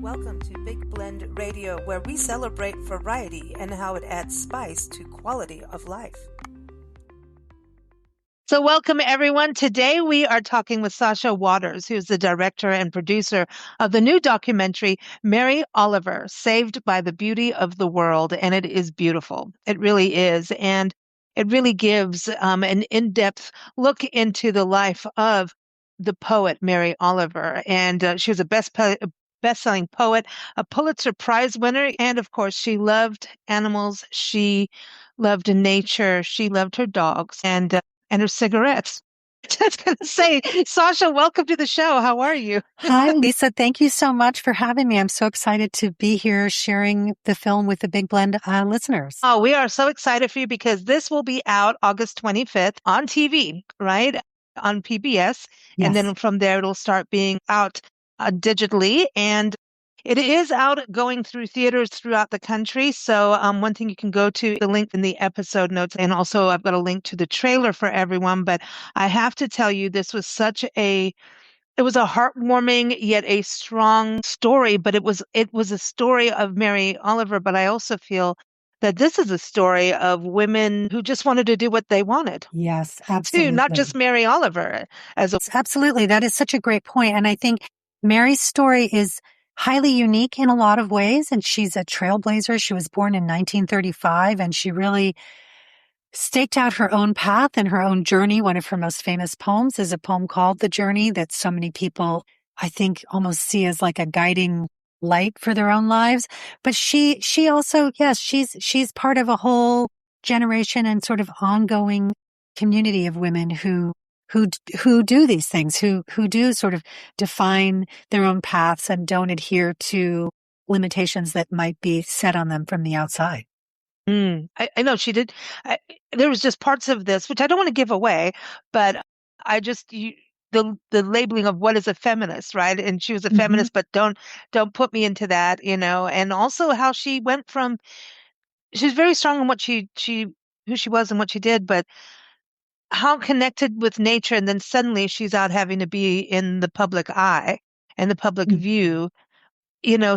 Welcome to Big Blend Radio, where we celebrate variety and how it adds spice to quality of life. So welcome, everyone. Today we are talking with Sasha Waters, who's the director and producer of the new documentary, Mary Oliver, Saved by the Beauty of the World. And it is beautiful. It really is. And it really gives an in-depth look into the life of the poet, Mary Oliver. And she was a best-selling poet, a Pulitzer Prize winner. And of course, she loved animals. She loved nature. She loved her dogs and her cigarettes. Just going to say, Sasha, welcome to the show. How are you? Hi, Lisa. Thank you so much for having me. I'm so excited to be here sharing the film with the Big Blend listeners. Oh, we are so excited for you because this will be out August 25th on TV, right? On PBS. Yes. And then from there, it'll start being out digitally. And it is out going through theaters throughout the country. So one thing you can go to the link in the episode notes. And also I've got a link to the trailer for everyone. But I have to tell you, this was it was a heartwarming yet a strong story. But it was a story of Mary Oliver. But I also feel that this is a story of women who just wanted to do what they wanted. Yes, absolutely. Too, not just Mary Oliver. Absolutely. That is such a great point. And I think Mary's story is highly unique in a lot of ways. And she's a trailblazer. She was born in 1935, and she really staked out her own path and her own journey. One of her most famous poems is a poem called The Journey that so many people, I think, almost see as like a guiding light for their own lives. But she also, yes, she's part of a whole generation and sort of ongoing community of women who do these things, who do sort of define their own paths and don't adhere to limitations that might be set on them from the outside. I know she did. There was just parts of this, which I don't want to give away, but the labeling of what is a feminist, right? And she was a feminist, but don't put me into that, and also how she went from, she's very strong in what who she was and what she did, but how connected with nature. And then suddenly she's out having to be in the public eye and the public view.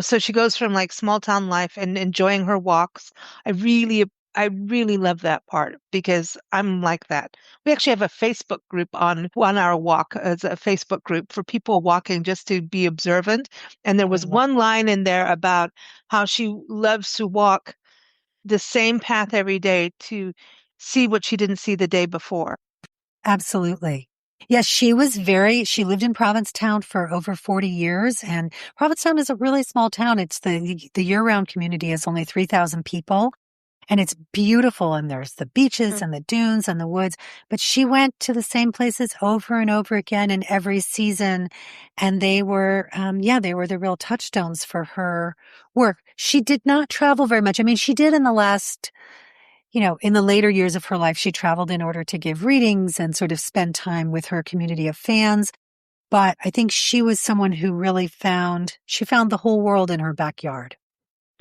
So she goes from like small town life and enjoying her walks. I really love that part because I'm like that. We actually have a Facebook group on our walk as a Facebook group for people walking just to be observant. And there was one line in there about how she loves to walk the same path every day to see what she didn't see the day before. Absolutely. Yes, she lived in Provincetown for over 40 years, and Provincetown is a really small town. It's the year-round community is only 3,000 people, and it's beautiful, and there's the beaches and the dunes and the woods, but she went to the same places over and over again in every season, and they were the real touchstones for her work. She did not travel very much. I mean, she did in the later years of her life, she traveled in order to give readings and sort of spend time with her community of fans. But I think she was someone who really found the whole world in her backyard.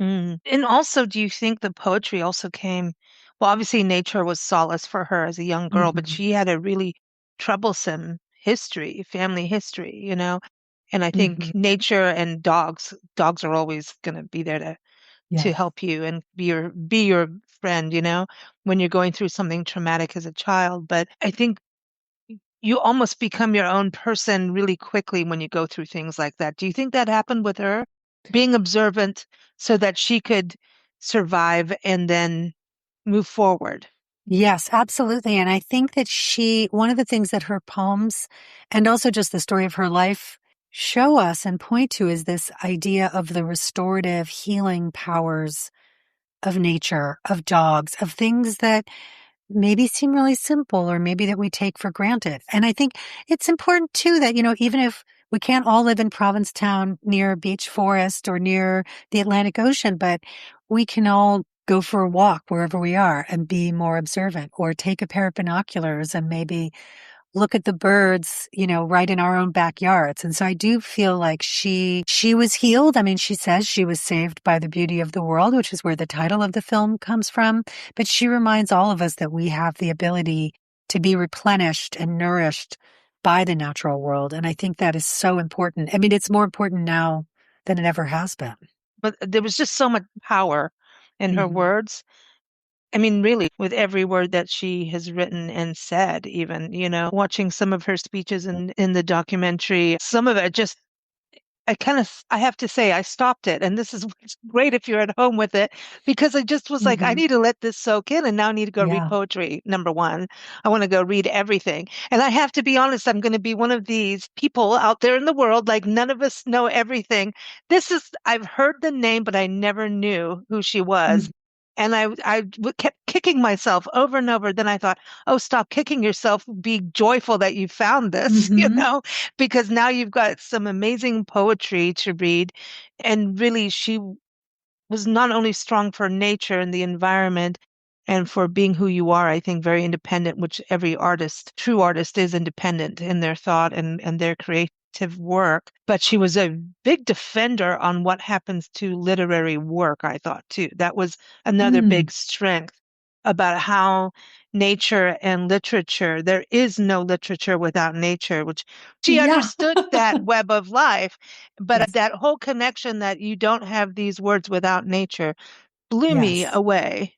And also, do you think the poetry also came, well, obviously nature was solace for her as a young girl, but she had a really troublesome family history, and I think nature and dogs are always going to be there to help you and be your friend, when you're going through something traumatic as a child. But I think you almost become your own person really quickly when you go through things like that. Do you think that happened with her? Being observant so that she could survive and then move forward. Yes, absolutely. And I think that one of the things that her poems and also just the story of her life show us and point to is this idea of the restorative healing powers of nature, of dogs, of things that maybe seem really simple or maybe that we take for granted. And I think it's important too that, even if we can't all live in Provincetown near a beach forest or near the Atlantic Ocean, but we can all go for a walk wherever we are and be more observant, or take a pair of binoculars and maybe look at the birds, right in our own backyards. And so I do feel like she was healed. I mean, she says she was saved by the beauty of the world, which is where the title of the film comes from. But she reminds all of us that we have the ability to be replenished and nourished by the natural world. And I think that is so important. I mean, it's more important now than it ever has been. But there was just so much power in her Hmm. words. I mean, really, with every word that she has written and said, even, watching some of her speeches in the documentary, some of it just I have to say, I stopped it. And this is what's great if you're at home with it, because I just was like, I Hmm. need to let this soak in. And now I need to go read Yeah. poetry. Number one, I want to go read everything. And I have to be honest, I'm going to be one of these people out there in the world, like none of us know everything. I've heard the name, but I never knew who she was. And kept kicking myself over and over. Then I thought, oh, stop kicking yourself. Be joyful that you found this, Hmm. because now you've got some amazing poetry to read. And really, she was not only strong for nature and the environment and for being who you are, I think very independent, which every artist, true artist, is independent in their thought and their creative work. But she was a big defender on what happens to literary work, I thought too. That was another Mm. big strength about how nature and literature, there is no literature without nature, which she Yeah. understood that web of life, but Yes. that whole connection that you don't have these words without nature blew me Yes. away.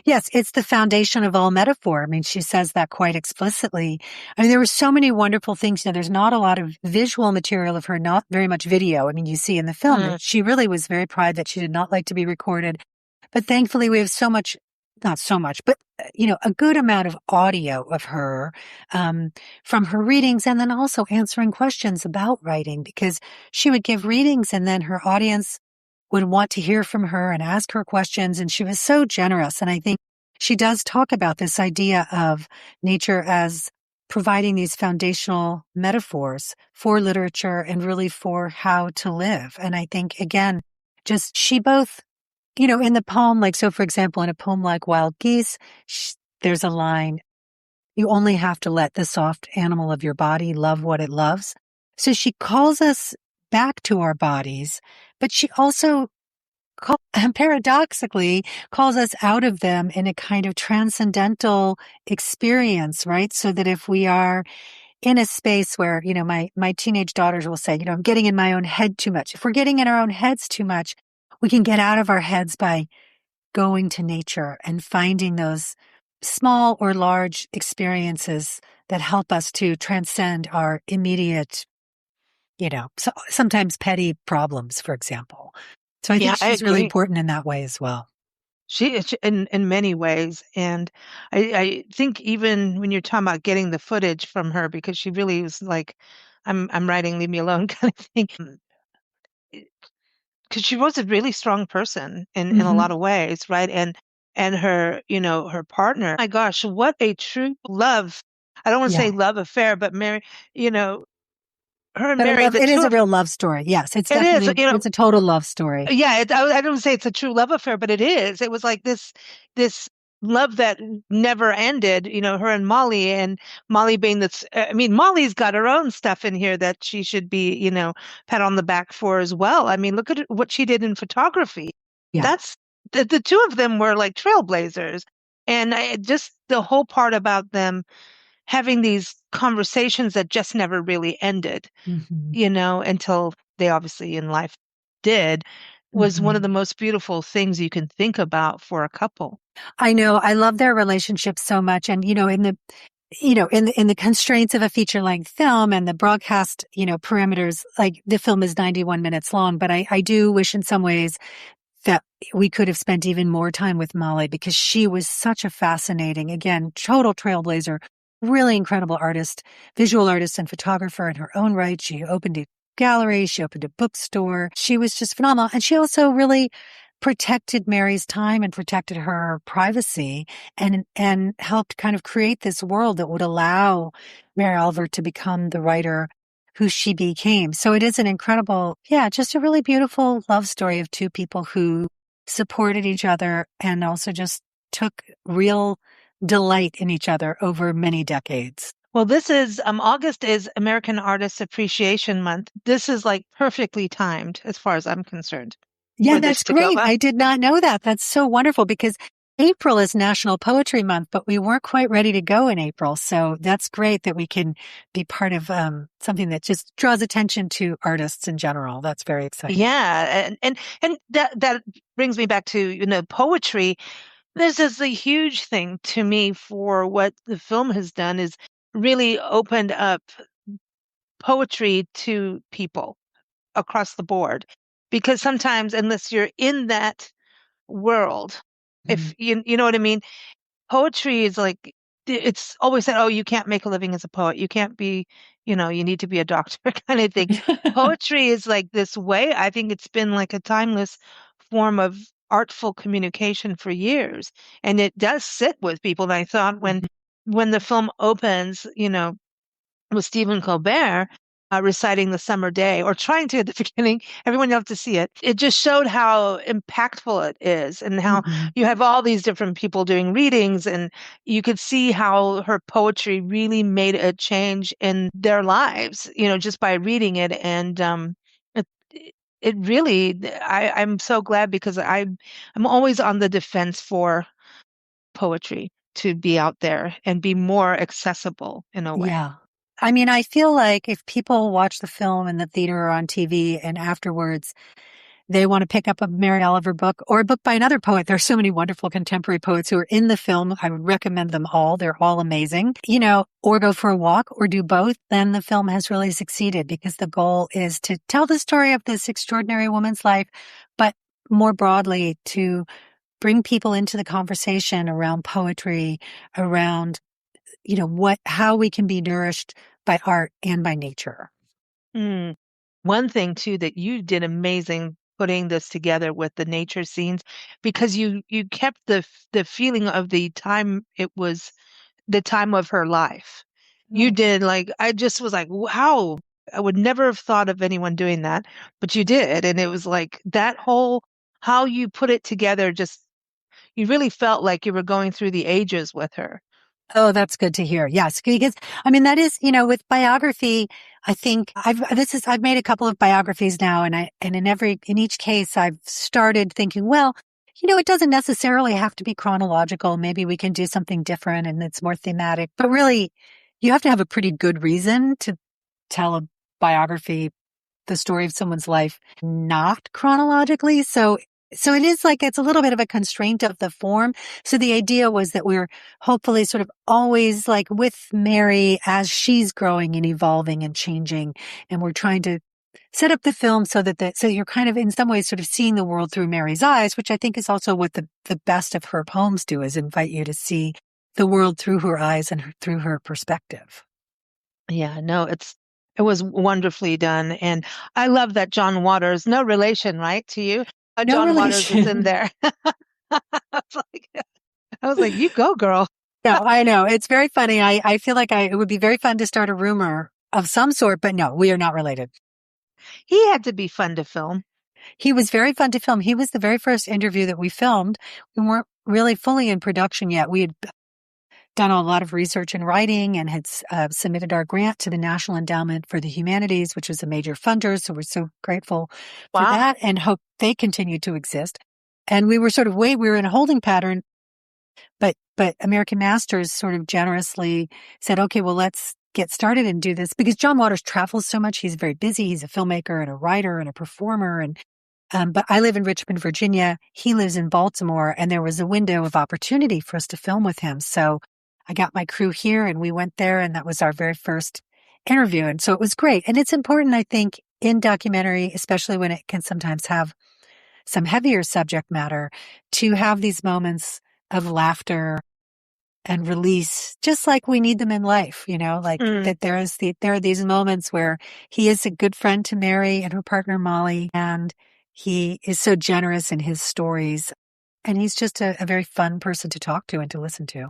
Yes, it's the foundation of all metaphor. I mean, she says that quite explicitly. I mean, there were so many wonderful things. There's not a lot of visual material of her, not very much video. I mean, you see in the film that Mm. she really was very private. She did not like to be recorded. But thankfully, we have so much, not so much, but, a good amount of audio of her um, from her readings and then also answering questions about writing because she would give readings and then her audience would want to hear from her and ask her questions. And she was so generous. And I think she does talk about this idea of nature as providing these foundational metaphors for literature and really for how to live. And I think, again, just she both, in the poem, like, so for example, in a poem like Wild Geese, there's a line, you only have to let the soft animal of your body love what it loves. So she calls us back to our bodies, but she also paradoxically calls us out of them in a kind of transcendental experience, right? So that if we are in a space where, my teenage daughters will say, I'm getting in my own head too much. If we're getting in our own heads too much, we can get out of our heads by going to nature and finding those small or large experiences that help us to transcend our immediate, sometimes petty problems, for example. So I think Yeah, I she's really agree. important in that way as well. She is in many ways, and I think even when you're talking about getting the footage from her, because she really was like, I'm writing, leave me alone kind of thing. Because she was a really strong person in a Hmm. lot of ways, right? And her, her partner, my gosh, what a true love. I don't want to Yeah. say love affair, but Mary, you know, her and But Mary, the it is two a of real love story. Yes, it's it is, definitely, it's a total love story. yeah, I don't say it's a true love affair, but it is. It was like this love that never ended, her and Molly, and Molly being this, I mean, Molly's got her own stuff in here that she should be, pat on the back for as well. I mean, look at what she did in photography. Yeah. That's the two of them were like trailblazers. And just the whole part about them having these conversations that just never really ended, Hmm. until they obviously in life did, was one of Hmm. the most beautiful things you can think about for a couple. I know. I love their relationship so much. And, in the constraints of a feature length film and the broadcast, parameters, like the film is 91 minutes long, but I do wish in some ways that we could have spent even more time with Molly because she was such a fascinating, again, total trailblazer, really incredible artist, visual artist and photographer in her own right. She opened a gallery. She opened a bookstore. She was just phenomenal. And she also really protected Mary's time and protected her privacy and helped kind of create this world that would allow Mary Oliver to become the writer who she became. So it is an incredible, yeah, just a really beautiful love story of two people who supported each other and also just took real delight in each other over many decades. Well, this is August is American Artists Appreciation Month. This is like perfectly timed as far as I'm concerned Yeah, for this that's to go great. up. I did not know that. That's so wonderful because April is National Poetry Month, but we weren't quite ready to go in April. So that's great that we can be part of something that just draws attention to artists in general. That's very exciting. Yeah, and that brings me back to, poetry. This is a huge thing to me for what the film has done is really opened up poetry to people across the board. Because sometimes, unless you're in that world, if Mhm. you know what I mean, poetry is like it's always said, oh, you can't make a living as a poet. You can't be, you need to be a doctor kind of thing. Poetry is like this way. I think it's been like a timeless form of artful communication for years. And it does sit with people. And I thought when the film opens, with Stephen Colbert reciting The Summer Day, or trying to at the beginning. Everyone else to see it. It just showed how impactful it is and how Mhm. you have all these different people doing readings, and you could see how her poetry really made a change in their lives, just by reading it. And it, it really, I'm so glad because I'm always on the defense for poetry to be out there and be more accessible in a way. Yeah. I mean, I feel like if people watch the film in the theater or on TV and afterwards they want to pick up a Mary Oliver book or a book by another poet. There's so many wonderful contemporary poets who are in the film. I would recommend them all. They're all amazing, or go for a walk or do both. Then the film has really succeeded because the goal is to tell the story of this extraordinary woman's life, but more broadly to bring people into the conversation around poetry, around, how we can be nourished by art and by nature. Mm. One thing too that you did amazing putting this together with the nature scenes, because you kept the feeling of the time. It was the time of her life. You Oh. did, like, I just was like, wow, I would never have thought of anyone doing that, but you did. And it was like that whole, how you put it together, just you really felt like you were going through the ages with her. Oh, that's good to hear. Yes, because I mean that is, with biography, I think I've made a couple of biographies now and in each case I've started thinking, well, it doesn't necessarily have to be chronological. Maybe we can do something different and it's more thematic. But really, you have to have a pretty good reason to tell a biography, the story of someone's life, not chronologically. So it is like it's a little bit of a constraint of the form. So the idea was that we're hopefully sort of always like with Mary as she's growing and evolving and changing. And we're trying to set up the film so so you're kind of in some ways sort of seeing the world through Mary's eyes, which I think is also what the best of her poems do, is invite you to see the world through her eyes and through her perspective. Yeah, no, it was wonderfully done. And I love that John Waters, no relation, right, to you? No John Waters is in relation. there. I was like, you go, girl. No, I know. It's very funny. I feel like it would be very fun to start a rumor of some sort, but no, we are not related. He had to be fun to film. He was very fun to film. He was the very first interview that we filmed. We weren't really fully in production yet. We had done a lot of research and writing and had submitted our grant to the National Endowment for the Humanities, which was a major funder. So we're so grateful for Wow. that and hope they continue to exist. And we were sort of we were in a holding pattern. But American Masters sort of generously said, okay, well, let's get started and do this, because John Waters travels so much. He's very busy. He's a filmmaker and a writer and a performer. And but I live in Richmond, Virginia. He lives in Baltimore, and there was a window of opportunity for us to film with him. So I got my crew here and we went there, and that was our very first interview. And so it was great. And it's important, I think, in documentary, especially when it can sometimes have some heavier subject matter, to have these moments of laughter and release, just like we need them in life, like Mm. that there are these moments where he is a good friend to Mary and her partner Molly, and he is so generous in his stories. And he's just a very fun person to talk to and to listen to.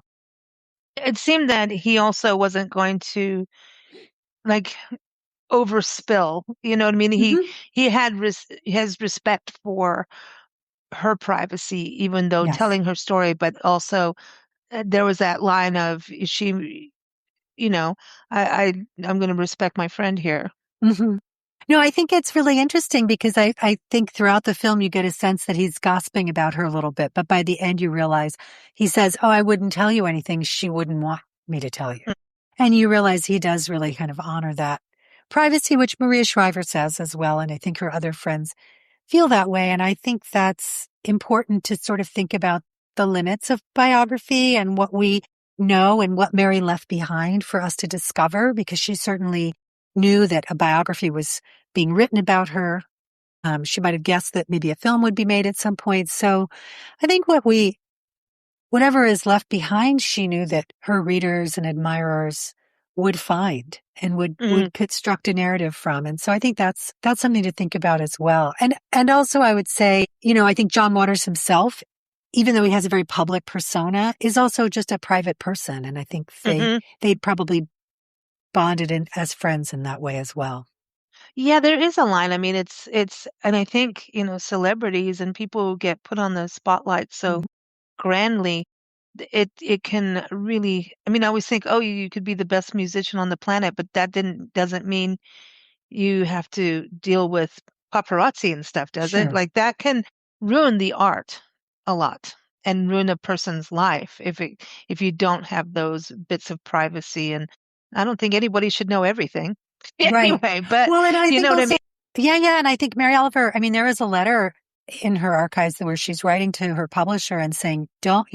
It seemed that he also wasn't going to, like, overspill. You know what I mean? He Hmm. he had he has respect for her privacy, even though Yes. telling her story, but also there was that line of she, you know, I'm going to respect my friend here. Hmm. No, I think it's really interesting because I think throughout the film you get a sense that he's gossiping about her a little bit, but by the end you realize he says, "Oh, I wouldn't tell you anything she wouldn't want me to tell you." And you realize he does really kind of honor that privacy, which Maria Shriver says as well. And I think her other friends feel that way. And I think that's important to sort of think about the limits of biography and what we know and what Mary left behind for us to discover, because she certainly knew that a biography was being written about her. She might have guessed that maybe a film would be made at some point. So I think whatever is left behind, she knew that her readers and admirers would find and Mm, would construct a narrative from. And so I think that's something to think about as well. And also I would say, I think John Waters himself, even though he has a very public persona, is also just a private person. And I think hmm. they probably bonded as friends in that way as well. Yeah, there is a line. I mean, and I think, celebrities and people who get put on the spotlight so Mhm. grandly, it can really, I mean, I always think, oh, you could be the best musician on the planet, but that doesn't mean you have to deal with paparazzi and stuff, does it? Sure. Like that can ruin the art a lot and ruin a person's life if you don't have those bits of privacy. And I don't think anybody should know everything Right. anyway, but Well, and I you know think what I also, mean? yeah. And I think Mary Oliver, I mean, there is a letter in her archives where she's writing to her publisher and saying, don't,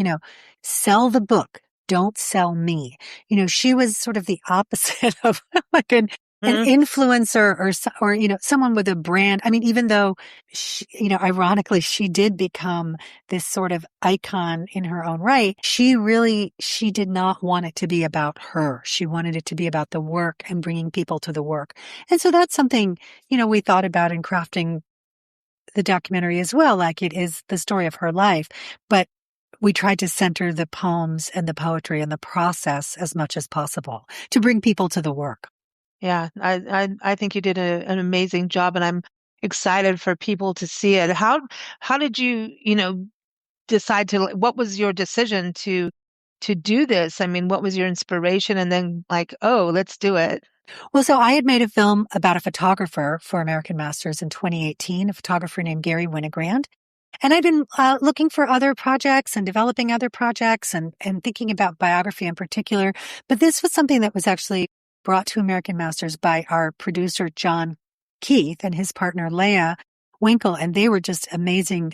sell the book. Don't sell me. She was sort of the opposite of like an Mm, influencer or, someone with a brand. I mean, even though she, ironically, she did become this sort of icon in her own right, she did not want it to be about her. She wanted it to be about the work and bringing people to the work. And so that's something, we thought about in crafting the documentary as well. Like it is the story of her life, but we tried to center the poems and the poetry and the process as much as possible to bring people to the work. yeah, I think you did an amazing job, and I'm excited for people to see it. How did you, decide to, what was your decision to do this? I mean, what was your inspiration? And then like, oh, let's do it. Well, so I had made a film about a photographer for American Masters in 2018, a photographer named Gary Winogrand. And I've been looking for other projects and developing other projects and thinking about biography in particular. But this was something that was actually brought to American Masters by our producer, John Keith, and his partner, Leah Winkle. And they were just amazing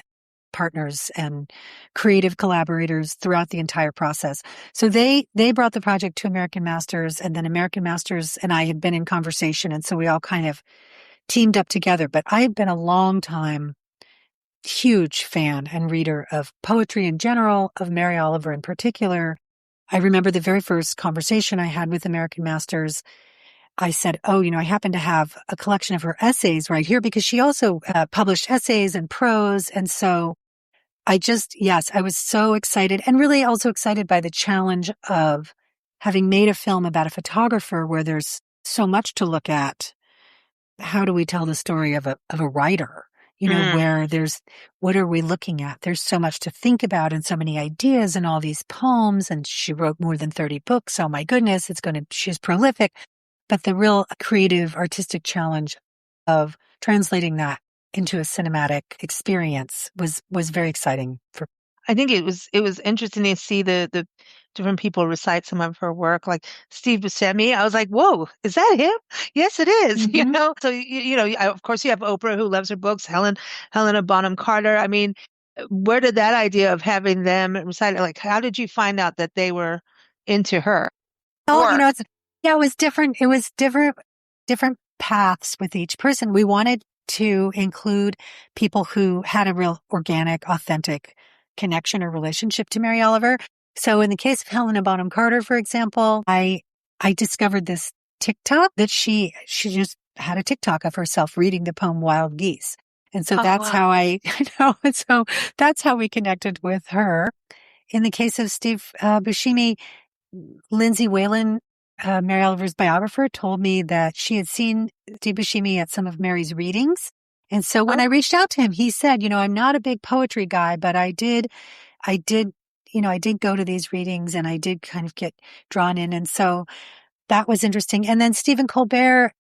partners and creative collaborators throughout the entire process. So they brought the project to American Masters, and then American Masters and I had been in conversation. And so we all kind of teamed up together. But I had been a long time huge fan and reader of poetry in general, of Mary Oliver in particular. I remember the very first conversation I had with American Masters. I said, oh, I happen to have a collection of her essays right here because she also published essays and prose. And so yes, I was so excited and really also excited by the challenge of having made a film about a photographer where there's so much to look at. How do we tell the story of a writer? Mm. Where what are we looking at? There's so much to think about and so many ideas and all these poems. And she wrote more than 30 books. Oh my goodness, she's prolific. But the real creative, artistic challenge of translating that into a cinematic experience was very exciting for. I think it was interesting to see the different people recite some of her work, like Steve Buscemi. I was like, "Whoa, is that him?" Yes, it is. Mhm. So of course, you have Oprah who loves her books, Helena Bonham Carter. I mean, where did that idea of having them recite it? Like, how did you find out that they were into her Well, work? it was different. It was different paths with each person. We wanted to include people who had a real organic, authentic connection or relationship to Mary Oliver. So in the case of Helena Bonham Carter, for example, I discovered this TikTok that she just had a TikTok of herself reading the poem Wild Geese. And so Oh that's wow. how and so that's how we connected with her. In the case of Steve Buscemi, Lindsay Whalen, Mary Oliver's biographer, told me that she had seen Steve Buscemi at some of Mary's readings. And so when Oh, I reached out to him, he said, I'm not a big poetry guy, but I did, I did go to these readings and I did kind of get drawn in. And so that was interesting. And then Stephen Colbert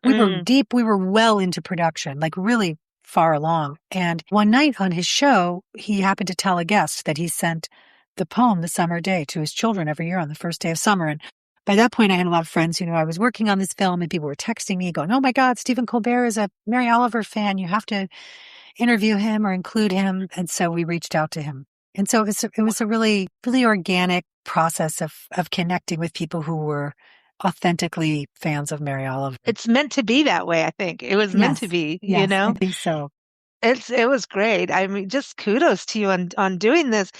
Mm. We were well into production, like really far along. And one night on his show, he happened to tell a guest that he sent the poem, The Summer Day, to his children every year on the first day of summer. And by that point, I had a lot of friends who knew I was working on this film, and people were texting me going, "Oh my God, Stephen Colbert is a Mary Oliver fan. You have to interview him or include him." And so we reached out to him. And so it was a really, really organic process of connecting with people who were authentically fans of Mary Oliver. It's meant to be that way, I think. It was meant to Yes. be, you Yes, I know? think so. It was great. I mean, just kudos to you on doing this.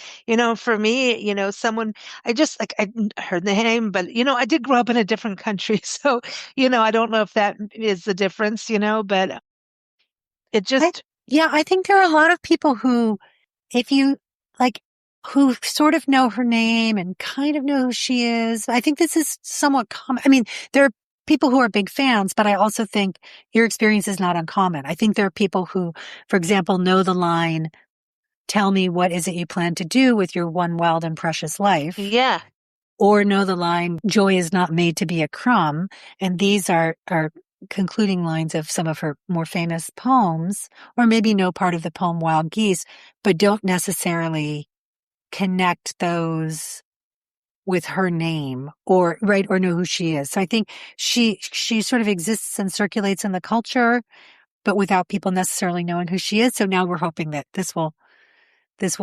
For me, someone I just like I heard the name, but I did grow up in a different country, so I don't know if that is the difference, but it I, just yeah, I think there are a lot of people who, if you like, who sort of know her name and kind of know who she is. I think this is somewhat common. I mean, there are people who are big fans, but I also think your experience is not uncommon. I think there are people who, for example, know the line, "Tell me, what is it you plan to do with your one wild and precious life?" yeah. Or know the line, "Joy is not made to be a crumb." And these are concluding lines of some of her more famous poems, or maybe know part of the poem Wild Geese, but don't necessarily connect those with her name or right or know who she is. So I think she sort of exists and circulates in the culture, but without people necessarily knowing who she is. So now we're hoping that this will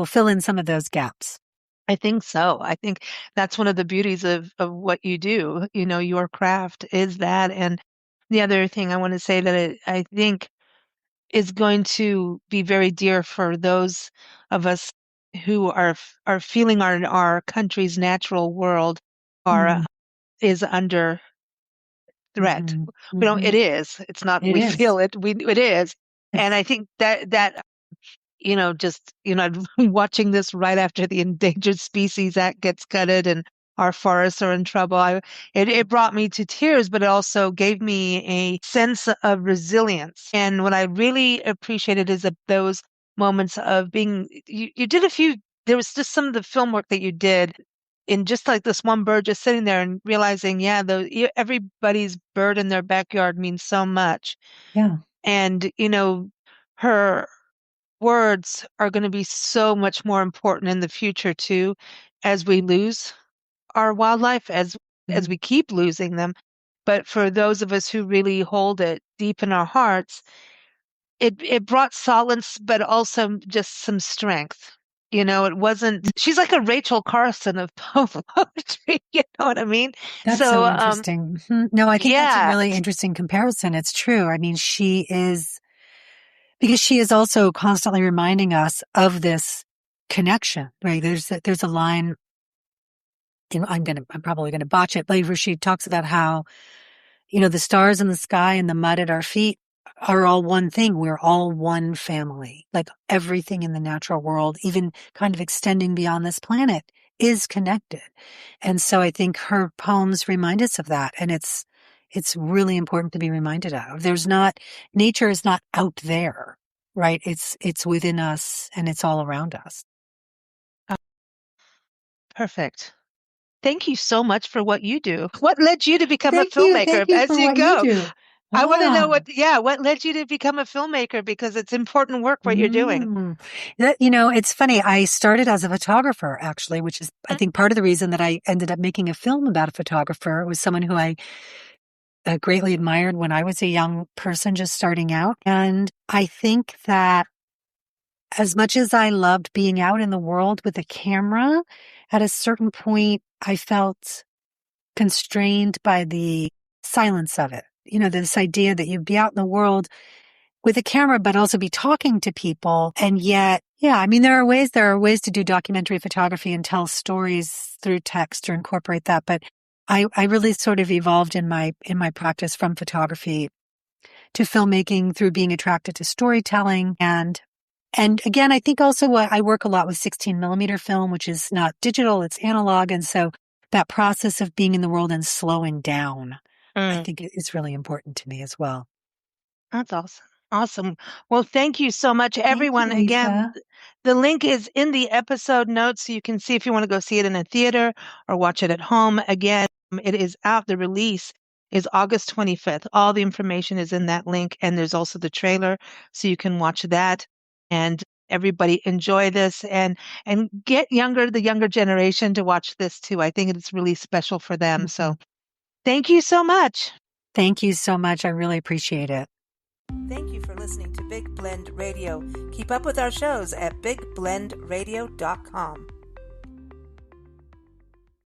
fill in some of those gaps. I think so. I think that's one of the beauties of what you do. Your craft is that. And the other thing I want to say that I think is going to be very dear for those of us who are feeling our country's natural world are Mm, is under threat. mhm, It mhm. is. It's not It we is. feel it. It is. And I think that just, I'm watching this right after the Endangered Species Act gets gutted and our forests are in trouble. It brought me to tears, but it also gave me a sense of resilience. And what I really appreciated is that those moments of you did there was just some of the film work that you did in just like this one bird just sitting there and realizing, yeah, everybody's bird in their backyard means so much. Yeah. And, her words are going to be so much more important in the future too, as we lose our wildlife, as Mm. we keep losing them. But for those of us who really hold it deep in our hearts, it brought solace, but also just some strength. It wasn't. She's like a Rachel Carson of poetry. You know what I mean? That's So, so interesting. Mhm. No, I think that's a yeah, really interesting comparison. It's true. I mean, she is, because she is also constantly reminding us of this connection, right? There's a line, I'm probably gonna botch it, but where she talks about how, the stars in the sky and the mud at our feet are all one thing. We're all one family. Like everything in the natural world, even kind of extending beyond this planet, is connected. And so I think her poems remind us of that. And it's really important to be reminded of. Nature is not out there, right? It's within us and it's all around us. perfect. Thank you so much for what you do. What led you to become a Thank you. filmmaker Thank you as for you what you go? do. I want to know Ah. what led you to become a filmmaker because it's important work what you're doing. Mm. It's funny. I started as a photographer, actually, which is, I Mm. think, part of the reason that I ended up making a film about a photographer. It was someone who I greatly admired when I was a young person just starting out. And I think that as much as I loved being out in the world with a camera, at a certain point, I felt constrained by the silence of it. This idea that you'd be out in the world with a camera, but also be talking to people. And yet, yeah, I mean, there are ways to do documentary photography and tell stories through text or incorporate that. But I really sort of evolved in my practice from photography to filmmaking through being attracted to storytelling. And again, I think also I work a lot with 16 millimeter film, which is not digital, it's analog. And so that process of being in the world and slowing down, I Mm, think is really important to me as well. that's awesome. Awesome. Well, thank you so much, Thank you, everyone. Again, Lisa. the link is in the episode notes so you can see if you want to go see it in a theater or watch it at home. Again, it is out, the release is August 25th. All the information is in that link, and there's also the trailer, so you can watch that. And everybody enjoy this and get the younger generation to watch this too. I think it's really special for them. Mhm. So thank you so much. Thank you so much. I really appreciate it. Thank you for listening to Big Blend Radio. Keep up with our shows at bigblendradio.com.